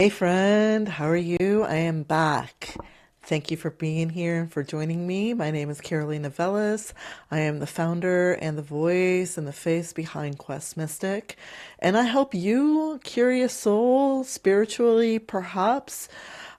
Hey friend, how are you? I am back. Thank you for being here and for joining me. My name is Caroline Novellis. I am the founder and the voice and the face behind Quest Mystic. And I help you, curious soul, spiritually perhaps,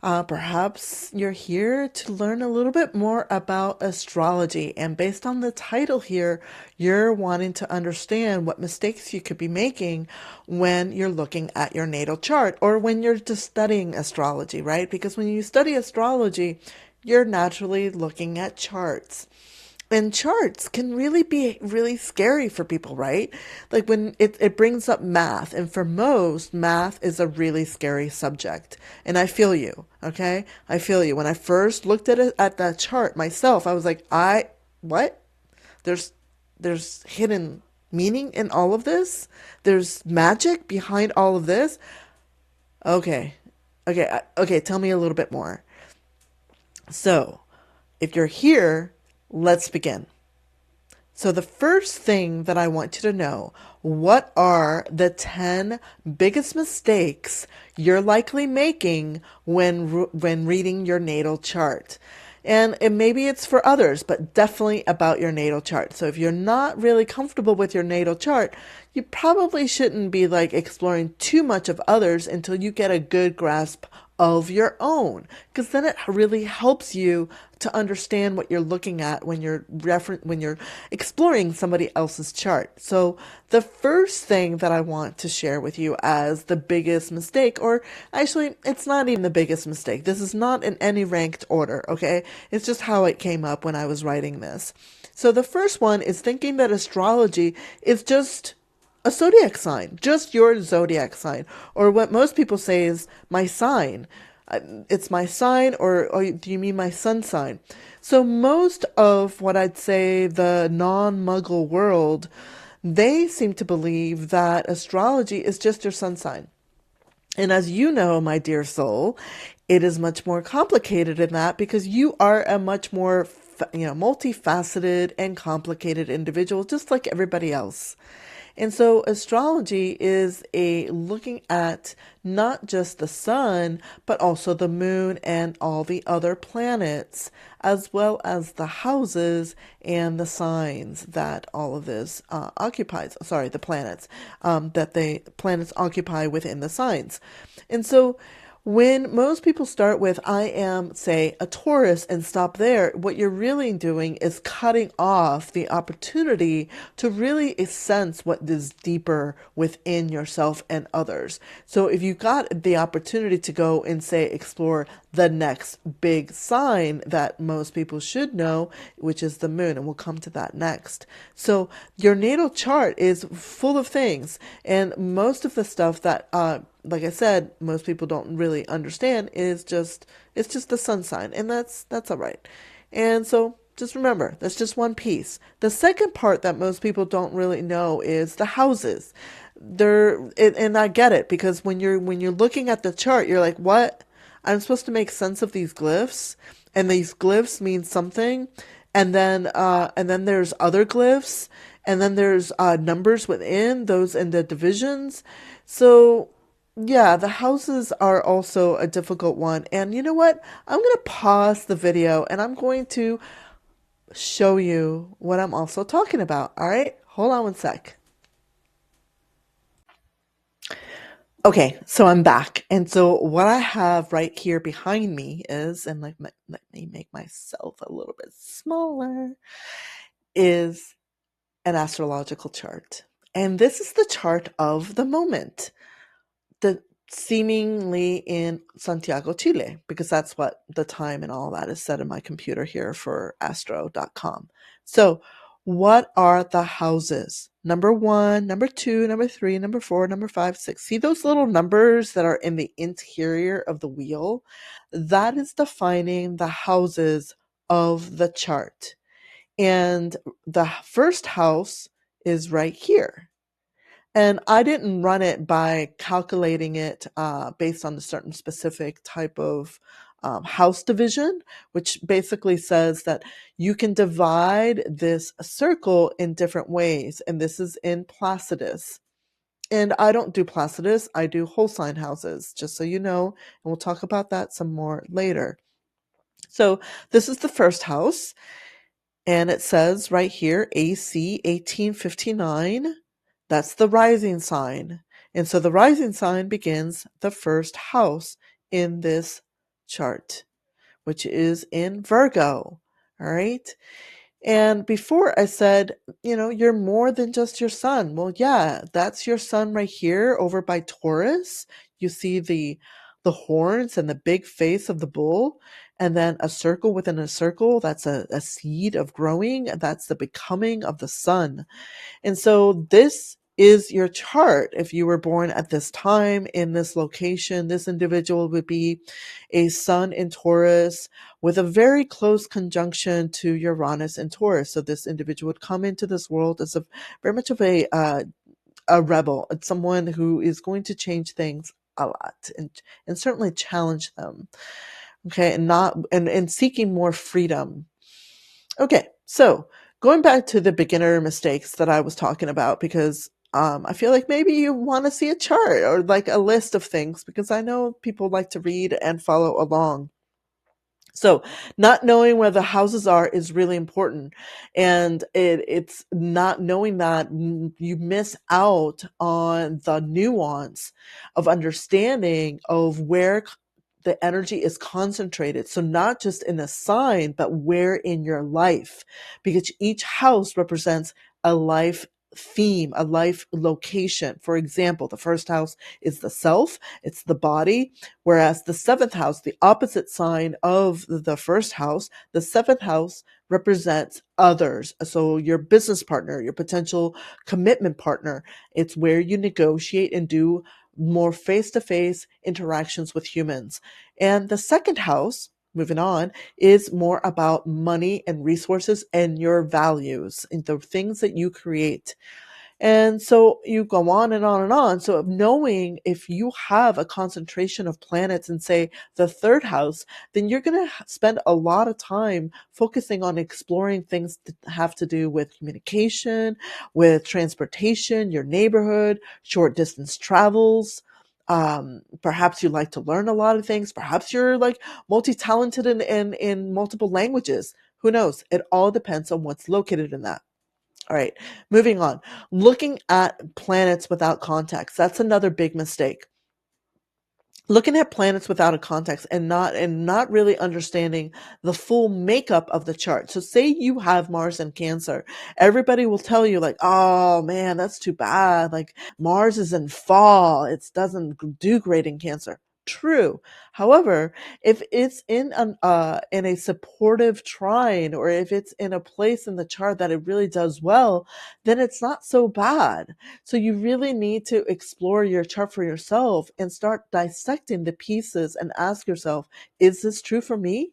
perhaps you're here to learn a little bit more about astrology. And based on the title here, you're wanting to understand what mistakes you could be making when you're looking at your natal chart or when you're just studying astrology, right? Because when you study astrology, you're naturally looking at charts. And charts can really be really scary for people, right? Like when it brings up math, and for most, math is a really scary subject. And I feel you, okay? I feel you. When I first looked at it at that chart myself, I was like, what? There's there's hidden meaning in all of this? There's magic behind all of this? Okay. Okay, tell me a little bit more. So, if you're here, let's begin. So the first thing that I want you to know, what are the 10 biggest mistakes you're likely making when reading your natal chart? And maybe it's for others, but definitely about your natal chart. So if you're not really comfortable with your natal chart, you probably shouldn't be like exploring too much of others until you get a good grasp of your own, because then it really helps you to understand what you're looking at when you're exploring somebody else's chart. So the first thing that I want to share with you as the biggest mistake, or actually it's not even the biggest mistake. This is not in any ranked order, okay? It's just how it came up when I was writing this. So the first one is thinking that astrology is just a zodiac sign, just your zodiac sign, or what most people say is my sign. It's my sign, or do you mean my sun sign? So most of what I'd say the non-Muggle world, they seem to believe that astrology is just your sun sign. And as you know, my dear soul, it is much more complicated than that because you are a much more, multifaceted and complicated individual, just like everybody else. And so astrology is a looking at not just the sun, but also the moon and all the other planets, as well as the houses and the signs that all of this occupies. Sorry, the planets that the planets occupy within the signs. And so when most people start with, I am, say, a Taurus and stop there, what you're really doing is cutting off the opportunity to really sense what is deeper within yourself and others. So if you got the opportunity to go and, say, explore the next big sign that most people should know, which is the moon, and we'll come to that next. So your natal chart is full of things, and most of the stuff that like I said, most people don't really understand is just it's just the sun sign, and that's all right. And so just remember, that's just one piece. The second part that most people don't really know is the houses. And I get it because when you're looking at the chart, you're like, what? I'm supposed to make sense of these glyphs, and these glyphs mean something, and then there's other glyphs, and then there's numbers within those in the divisions. So yeah, the houses are also a difficult one. And you know what? I'm going to pause the video and I'm going to show you what I'm also talking about. All right? Hold on one sec. Okay, so I'm back. And so what I have right here behind me is, and let me make myself a little bit smaller, is an astrological chart. And this is the chart of the moment, the seemingly in Santiago, Chile, because that's what the time and all that is set in my computer here for astro.com. So, what are the houses? Number 1, number 2, number 3, number 4, number 5, 6. See those little numbers that are in the interior of the wheel? That is defining the houses of the chart. And the first house is right here. And I didn't run it by calculating it based on a certain specific type of house division, which basically says that you can divide this circle in different ways. And this is in Placidus. And I don't do Placidus, I do whole sign houses, just so you know, and we'll talk about that some more later. So this is the first house, and it says right here, AC 1859. That's the rising sign. And so the rising sign begins the first house in this chart, which is in Virgo. All right. And before I said, you're more than just your sun. Well, yeah, that's your sun right here over by Taurus. You see the horns and the big face of the bull, and then a circle within a circle. That's a seed of growing. That's the becoming of the sun. And so this is your chart. If you were born at this time in this location, this individual would be a sun in Taurus with a very close conjunction to Uranus in Taurus. So this individual would come into this world as very much of a rebel. It's someone who is going to change things a lot and certainly challenge them. Okay, and seeking more freedom. Okay, so going back to the beginner mistakes that I was talking about, because I feel like maybe you want to see a chart or like a list of things, because I know people like to read and follow along. So not knowing where the houses are is really important. And it's not knowing that you miss out on the nuance of understanding of where the energy is concentrated. So not just in a sign, but where in your life, because each house represents a life theme, a life location. For example, the first house is the self, it's the body, whereas the seventh house, the opposite sign of the first house, the seventh house represents others. So your business partner, your potential commitment partner, it's where you negotiate and do more face-to-face interactions with humans. And the second house, moving on, is more about money and resources and your values and the things that you create. And so you go on and on and on. So knowing if you have a concentration of planets in, say, the third house, then you're going to spend a lot of time focusing on exploring things that have to do with communication, with transportation, your neighborhood, short distance travels. Perhaps you like to learn a lot of things. Perhaps you're like multi-talented in multiple languages. Who knows? It all depends on what's located in that. All right, moving on. Looking at planets without context. That's another big mistake. Looking at planets without a context and not really understanding the full makeup of the chart. So say you have Mars in Cancer. Everybody will tell you like, "Oh man, that's too bad. Like Mars is in fall. It doesn't do great in Cancer." True. However, if it's in a supportive trine, or if it's in a place in the chart that it really does well, then it's not so bad. So you really need to explore your chart for yourself and start dissecting the pieces and ask yourself, is this true for me?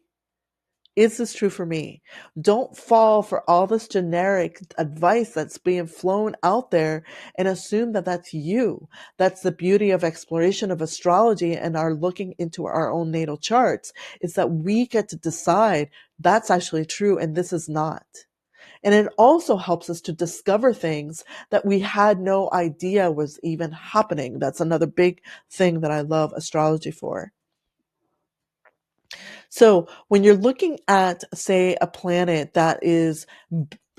Is this true for me? Don't fall for all this generic advice that's being flown out there and assume that that's you. That's the beauty of exploration of astrology and our looking into our own natal charts, is that we get to decide that's actually true and this is not. And it also helps us to discover things that we had no idea was even happening. That's another big thing that I love astrology for. So when you're looking at, say, a planet that is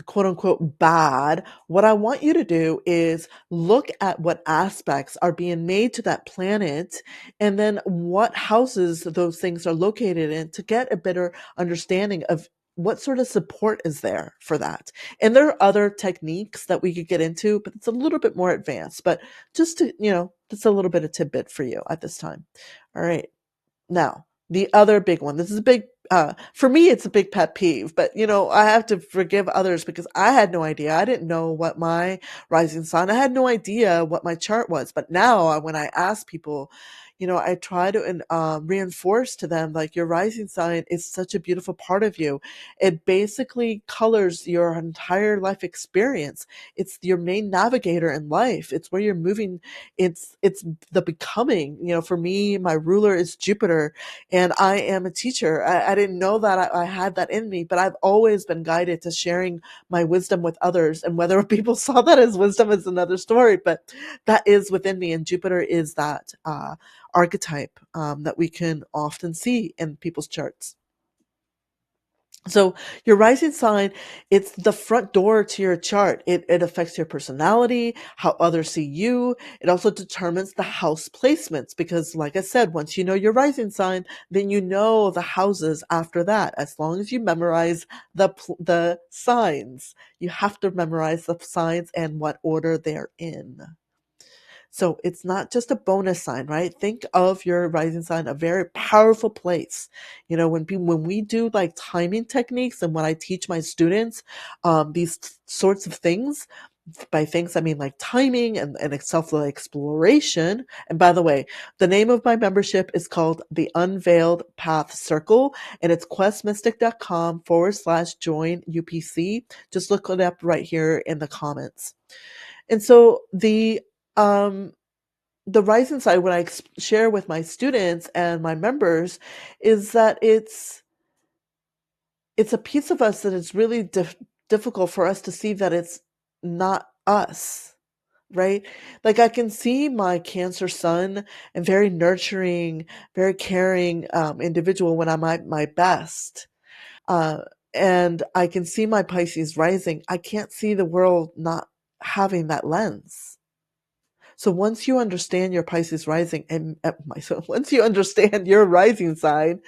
quote unquote bad, what I want you to do is look at what aspects are being made to that planet and then what houses those things are located in to get a better understanding of what sort of support is there for that. And there are other techniques that we could get into, but it's a little bit more advanced. But just to, that's a little bit of tidbit for you at this time. All right. Now, the other big one, this is a big, for me, it's a big pet peeve, but I have to forgive others because I had no idea. I didn't know what my rising sign, I had no idea what my chart was. But now when I ask people, I try to reinforce to them, like, your rising sign is such a beautiful part of you. It basically colors your entire life experience. It's your main navigator in life. It's where you're moving. It's the becoming. For me, my ruler is Jupiter, and I am a teacher. I didn't know that I had that in me, but I've always been guided to sharing my wisdom with others. And whether people saw that as wisdom is another story, but that is within me. And Jupiter is that archetype that we can often see in people's charts. So your rising sign, it's the front door to your chart. It affects your personality, how others see you. It also determines the house placements because, like I said, once you know your rising sign, then you know the houses after that. As long as you memorize the signs, you have to memorize the signs and what order they're in. So it's not just a bonus sign, right? Think of your rising sign a very powerful place. When we do like timing techniques, and when I teach my students these sorts of things, by things I mean like timing and self-exploration. And by the way, the name of my membership is called the Unveiled Path Circle, and it's questmystic.com/join UPC. Just look it up right here in the comments. And so um the rising side, what I share with my students and my members, is that it's a piece of us that it's really difficult for us to see that it's not us, right? Like, I can see my Cancer sun and very nurturing, very caring individual when I'm at my best. Uh, and I can see my Pisces rising. I can't see the world not having that lens. So once you understand your Pisces rising so once you understand your rising sign,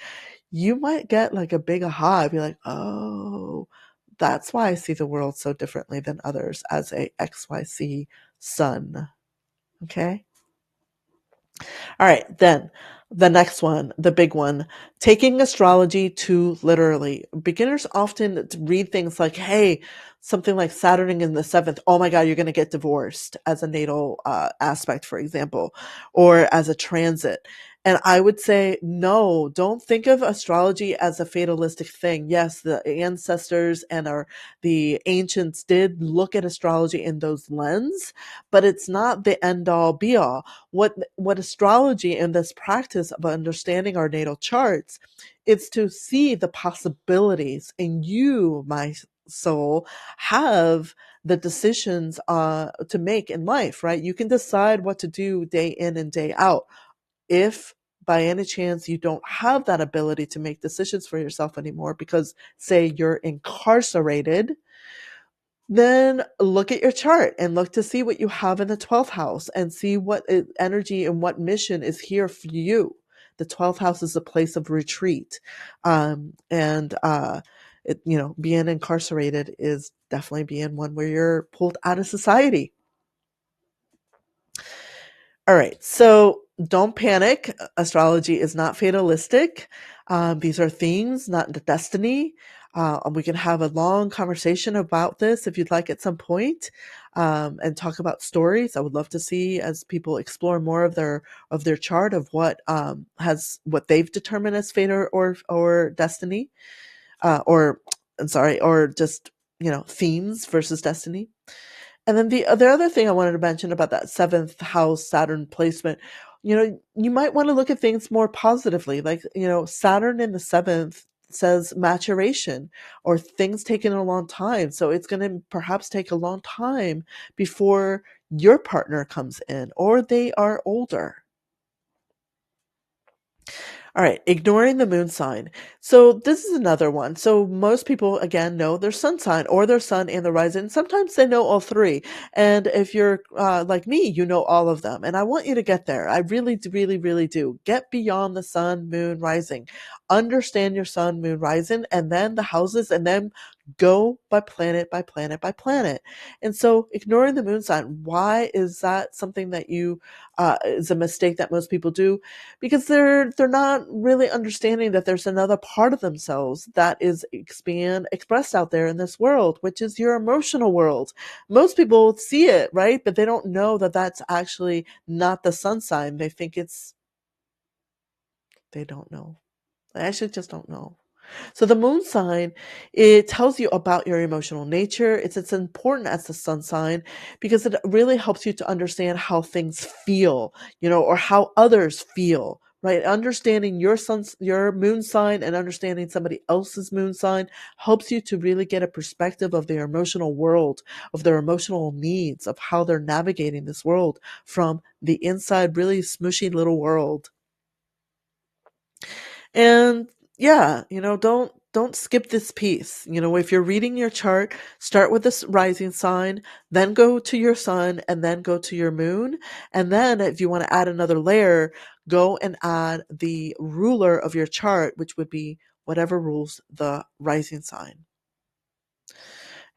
you might get like a big aha. Be like, oh, that's why I see the world so differently than others as a XYC sun. Okay. All right, then the next one, the big one, taking astrology too literally. Beginners often read things like, hey, something like Saturn in the seventh. Oh my God, you're going to get divorced, as a natal aspect, for example, or as a transit. And I would say, no, don't think of astrology as a fatalistic thing. Yes, the ancestors and the ancients did look at astrology in those lens, but it's not the end all be all. What astrology and this practice of understanding our natal charts, it's to see the possibilities, and you, my soul, have the decisions to make in life, right? You can decide what to do day in and day out. If by any chance you don't have that ability to make decisions for yourself anymore because, say, you're incarcerated, then look at your chart and look to see what you have in the 12th house and see what energy and what mission is here for you. The 12th house is a place of retreat. Being incarcerated is definitely being one where you're pulled out of society. All right, so don't panic. Astrology is not fatalistic. These are themes, not the destiny. We can have a long conversation about this if you'd like at some point, and talk about stories. I would love to see as people explore more of their chart of what they've determined as fate or destiny, or I'm sorry, or just themes versus destiny. And then the other thing I wanted to mention about that seventh house Saturn placement, you might want to look at things more positively. Like, Saturn in the seventh says maturation, or things taking a long time. So it's going to perhaps take a long time before your partner comes in, or they are older. All right, ignoring the moon sign. So this is another one. So most people, again, know their sun sign or their sun and the rising. Sometimes they know all three. And if you're like me, you know all of them. And I want you to get there. I really, really, really do. Get beyond the sun, moon, rising. Understand your sun, moon, rising, and then the houses, and then go by planet, by planet, by planet. And so ignoring the moon sign, why is that something that is a mistake that most people do? Because they're not really understanding that there's another part of themselves that is expressed out there in this world, which is your emotional world. Most people see it, right? But they don't know that that's actually not the sun sign. They think it's They don't know. They actually just don't know. So the moon sign, it tells you about your emotional nature. It's as important as the sun sign because it really helps you to understand how things feel, or how others feel, right? Understanding your moon sign and understanding somebody else's moon sign helps you to really get a perspective of their emotional world, of their emotional needs, of how they're navigating this world from the inside, really smushy little world. And yeah, don't skip this piece. If you're reading your chart, start with this rising sign, then go to your sun, and then go to your moon. And then if you want to add another layer, go and add the ruler of your chart, which would be whatever rules the rising sign.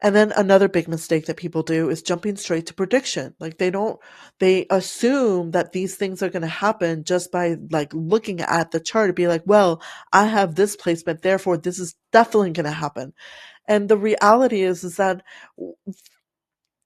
And then another big mistake that people do is jumping straight to prediction. Like they assume that these things are going to happen just by like looking at the chart and be like, well, I have this placement, therefore this is definitely going to happen. And the reality is that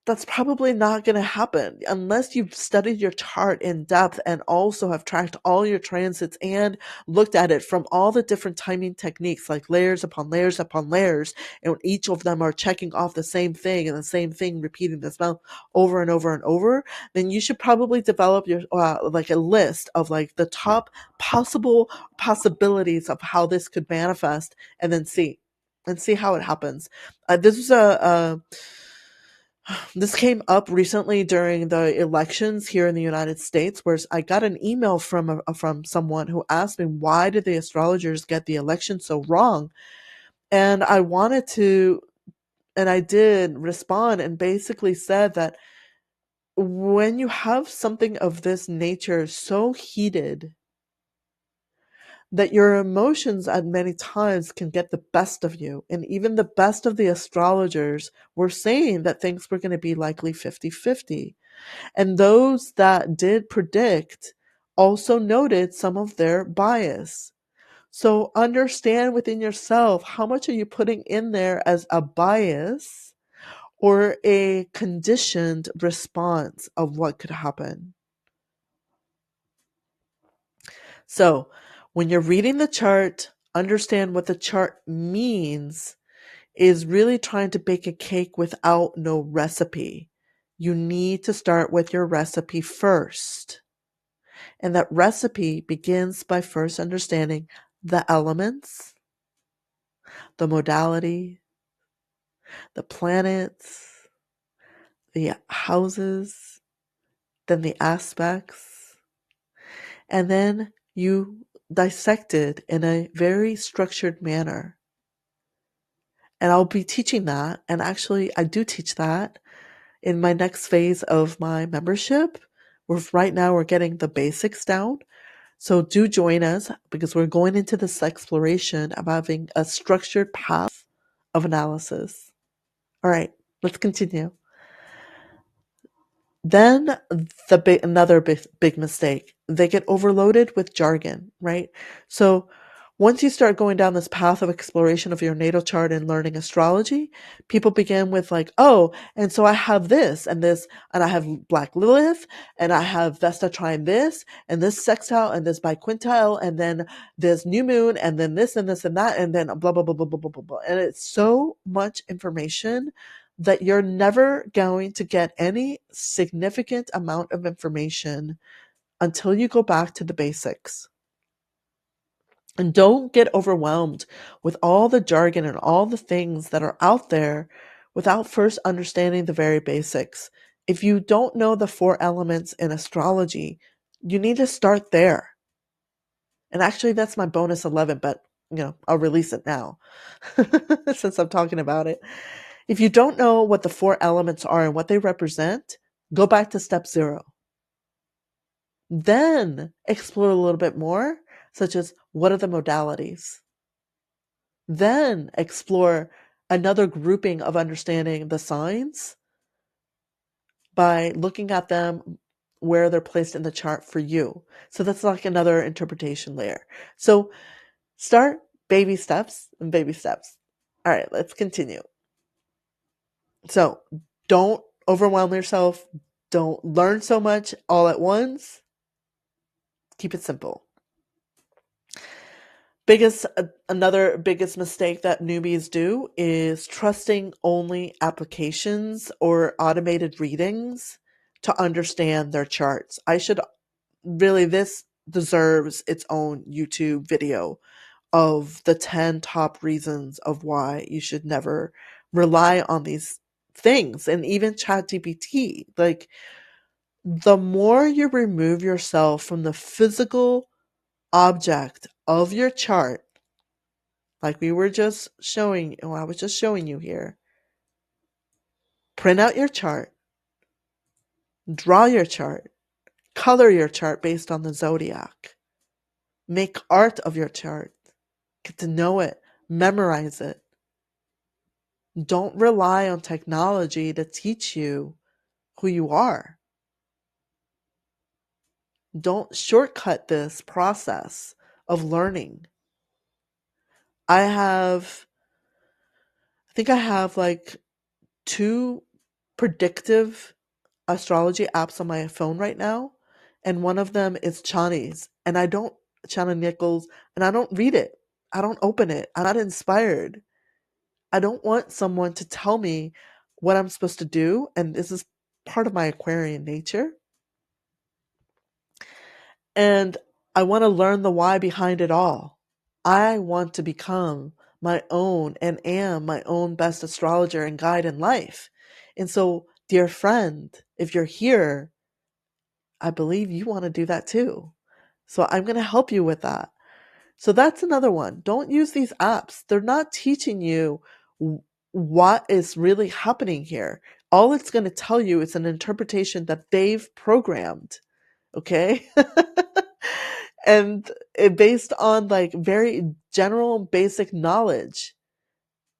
that's probably not going to happen unless you've studied your chart in depth and also have tracked all your transits and looked at it from all the different timing techniques, like layers upon layers upon layers, and each of them are checking off the same thing and the same thing repeating themselves over and over and over. Then you should probably develop your like a list of like the top possibilities of how this could manifest, and then see how it happens. This was this came up recently during the elections here in the United States, where I got an email from someone who asked me, why did the astrologers get the election so wrong? And I did respond and basically said that when you have something of this nature so heated that your emotions at many times can get the best of you, and even the best of the astrologers were saying that things were going to be likely 50-50. And those that did predict also noted some of their bias. So understand within yourself, how much are you putting in there as a bias or a conditioned response of what could happen? So when you're reading the chart, understand what the chart means is really trying to bake a cake without no recipe. You need to start with your recipe first. And that recipe begins by first understanding the elements, the modality, the planets, the houses, then the aspects, and then you dissect it in a very structured manner. And I'll be teaching that, and actually I do teach that in my next phase of my membership. Right now we're getting the basics down. So do join us because we're going into this exploration of having a structured path of analysis. All right, let's continue. Then another big mistake. They get overloaded with jargon, right? So once you start going down this path of exploration of your natal chart and learning astrology, people begin with like, oh, and so I have this and this, and I have Black Lilith, and I have Vesta trine this, and this sextile, and this biquintile, and then this new moon, and then this and this and that, and then blah, blah, blah, blah, blah, blah, blah, blah. And it's so much information that you're never going to get any significant amount of information until you go back to the basics. And don't get overwhelmed with all the jargon and all the things that are out there without first understanding the very basics. If you don't know the 4 elements in astrology, you need to start there. And actually, that's my bonus 11, but I'll release it now since I'm talking about it. If you don't know what the 4 elements are and what they represent, go back to step 0. Then explore a little bit more, such as what are the modalities? Then explore another grouping of understanding the signs by looking at them where they're placed in the chart for you. So that's like another interpretation layer. So start baby steps and baby steps. All right, let's continue. So don't overwhelm yourself. Don't learn so much all at once. Keep it simple. Another biggest mistake that newbies do is trusting only applications or automated readings to understand their charts. This deserves its own YouTube video of the 10 top reasons of why you should never rely on these things. And even ChatGPT, like, the more you remove yourself from the physical object of your chart, like I was just showing you here, print out your chart, draw your chart, color your chart based on the zodiac, make art of your chart, get to know it, memorize it. Don't rely on technology to teach you who you are. Don't shortcut this process of learning. I think I have like 2 predictive astrology apps on my phone right now, and one of them is Chana Nichols, and I don't read it. I don't open it. I'm not inspired. I don't want someone to tell me what I'm supposed to do, and this is part of my Aquarian nature. And I want to learn the why behind it all. I want to become my own and am my own best astrologer and guide in life. And so, dear friend, if you're here, I believe you want to do that too. So I'm going to help you with that. So that's another one. Don't use these apps. They're not teaching you what is really happening here. All it's going to tell you is an interpretation that they've programmed. Okay? And based on like very general basic knowledge.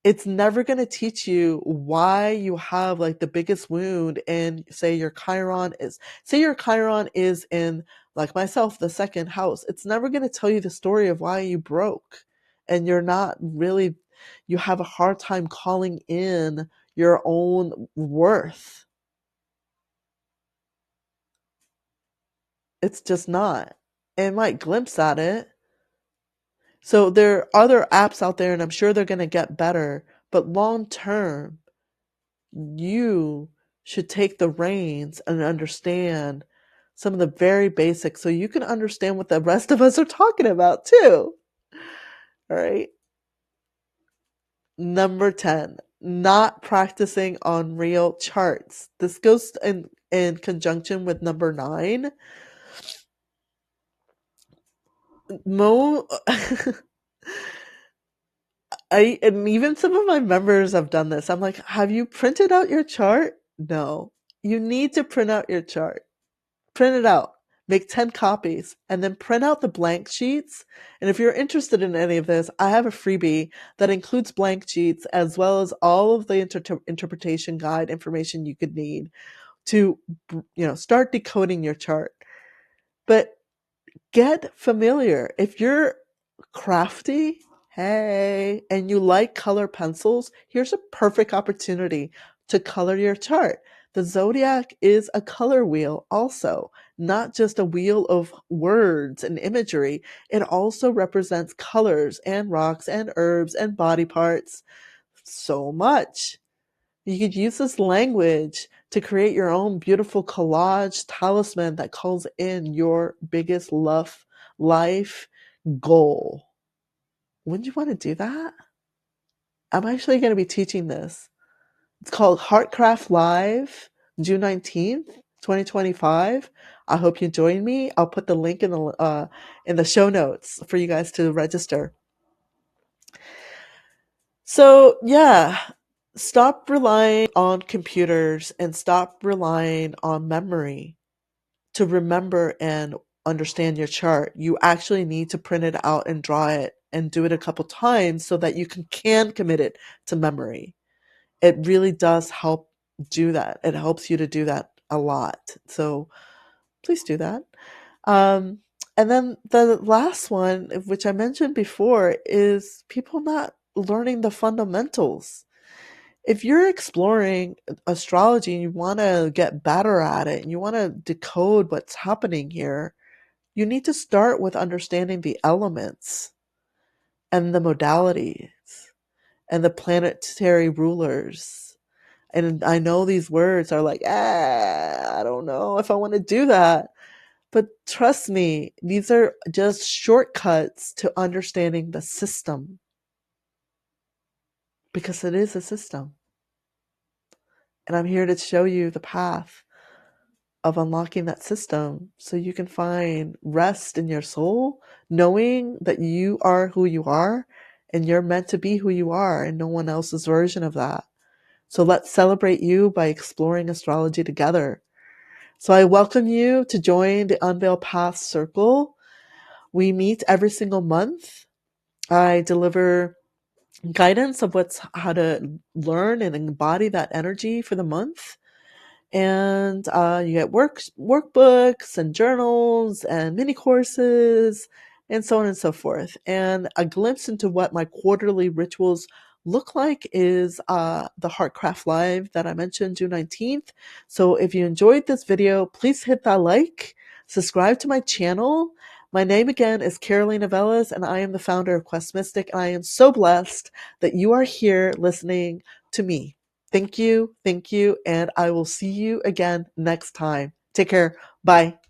It's never going to teach you why you have like the biggest wound in, say your Chiron is in, like myself, the second house. It's never going to tell you the story of why you broke, and you have a hard time calling in your own worth. It's just not. It might glimpse at it. So there are other apps out there, and I'm sure they're going to get better, but long term, you should take the reins and understand some of the very basics so you can understand what the rest of us are talking about too. All right. Number 10, not practicing on real charts. This goes in conjunction with number 9. Mo and even some of my members have done this. I'm like, have you printed out your chart? No. You need to print out your chart. Print it out, make 10 copies, and then print out the blank sheets. And if you're interested in any of this, I have a freebie that includes blank sheets as well as all of the interpretation guide information you could need to, start decoding your chart. But get familiar. If you're crafty, hey, and you like color pencils, here's a perfect opportunity to color your chart. The zodiac is a color wheel also, not just a wheel of words and imagery. It also represents colors and rocks and herbs and body parts. So much. You could use this language to create your own beautiful collage talisman that calls in your biggest life goal. Wouldn't you want to do that? I'm actually going to be teaching this. It's called Heartcraft Live, June 19th, 2025. I hope you join me. I'll put the link in the show notes for you guys to register. So, yeah, stop relying on computers and stop relying on memory to remember and understand your chart. You actually need to print it out and draw it and do it a couple times so that you can commit it to memory. It really does help do that. It helps you to do that a lot. So please do that. And then the last one, which I mentioned before, is people not learning the fundamentals. If you're exploring astrology and you want to get better at it and you want to decode what's happening here, you need to start with understanding the elements. and the modalities and the planetary rulers. And I know these words are like, I don't know if I want to do that. But trust me, these are just shortcuts to understanding the system, because it is a system. And I'm here to show you the path of unlocking that system so you can find rest in your soul, knowing that you are who you are and you're meant to be who you are and no one else's version of that. So let's celebrate you by exploring astrology together. So I welcome you to join the Unveil Path Circle. We meet every single month. I deliver guidance of how to learn and embody that energy for the month. And you get workbooks and journals and mini courses and so on and so forth. And a glimpse into what my quarterly rituals look like is the Heartcraft Live that I mentioned June 19th. So if you enjoyed this video, please hit that like, subscribe to my channel. My name again is Caroline Novellas, and I am the founder of Quest Mystic. And I am so blessed that you are here listening to me. Thank you, and I will see you again next time. Take care. Bye.